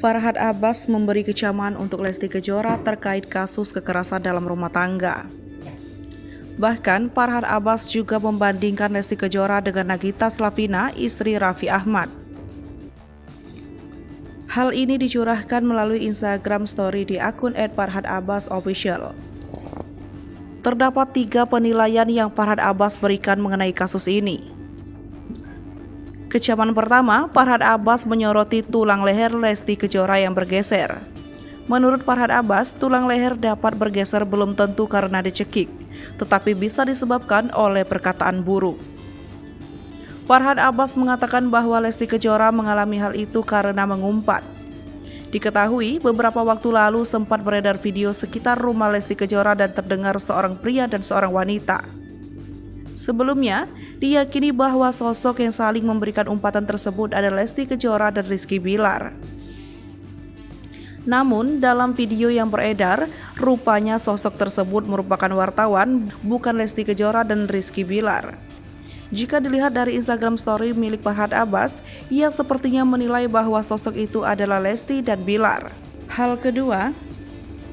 Farhad Abbas memberi kecaman untuk Lesti Kejora terkait kasus kekerasan dalam rumah tangga. Bahkan, Farhad Abbas juga membandingkan Lesti Kejora dengan Nagita Slavina, istri Raffi Ahmad. Hal ini dicurahkan melalui Instagram Story di akun @farhadabbasofficial. Terdapat 3 penilaian yang Farhad Abbas berikan mengenai kasus ini. Kecaman pertama, Farhad Abbas menyoroti tulang leher Lesti Kejora yang bergeser. Menurut Farhad Abbas, tulang leher dapat bergeser belum tentu karena dicekik, tetapi bisa disebabkan oleh perkataan buruk. Farhad Abbas mengatakan bahwa Lesti Kejora mengalami hal itu karena mengumpat. Diketahui, beberapa waktu lalu sempat beredar video sekitar rumah Lesti Kejora dan terdengar seorang pria dan seorang wanita. Sebelumnya, diyakini bahwa sosok yang saling memberikan umpatan tersebut adalah Lesti Kejora dan Rizky Bilar. Namun, dalam video yang beredar, rupanya sosok tersebut merupakan wartawan, bukan Lesti Kejora dan Rizky Bilar. Jika dilihat dari Instagram Story milik Farhad Abbas, ia sepertinya menilai bahwa sosok itu adalah Lesti dan Bilar. Hal kedua,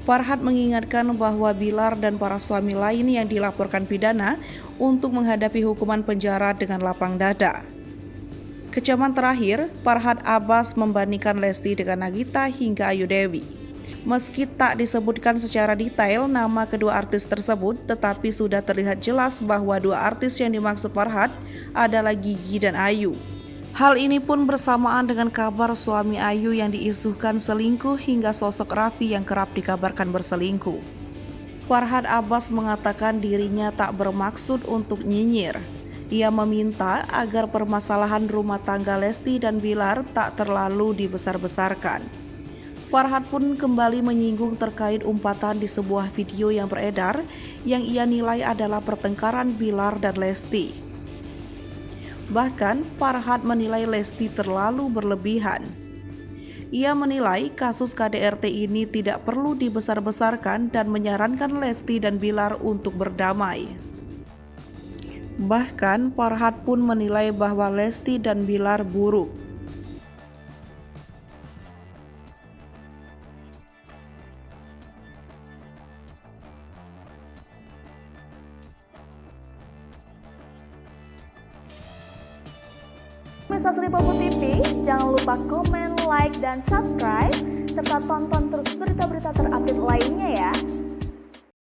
Farhad mengingatkan bahwa Bilar dan para suami lain yang dilaporkan pidana untuk menghadapi hukuman penjara dengan lapang dada. Kecaman terakhir, Farhad Abbas membandingkan Lesti dengan Nagita hingga Ayu Dewi. Meski tak disebutkan secara detail nama kedua artis tersebut, tetapi sudah terlihat jelas bahwa 2 artis yang dimaksud Farhad adalah Gigi dan Ayu. Hal ini pun bersamaan dengan kabar suami Ayu yang diisukan selingkuh hingga sosok Raffi yang kerap dikabarkan berselingkuh. Farhad Abbas mengatakan dirinya tak bermaksud untuk nyinyir. Ia meminta agar permasalahan rumah tangga Lesti dan Bilar tak terlalu dibesar-besarkan. Farhad pun kembali menyinggung terkait umpatan di sebuah video yang beredar yang ia nilai adalah pertengkaran Bilar dan Lesti. Bahkan, Farhad menilai Lesti terlalu berlebihan. Ia menilai kasus KDRT ini tidak perlu dibesar-besarkan dan menyarankan Lesti dan Bilar untuk berdamai. Bahkan, Farhad pun menilai bahwa Lesti dan Bilar buruk. Pemirsa Sri Popo TV, jangan lupa komen, like, dan subscribe, serta tonton terus berita-berita terupdate lainnya ya.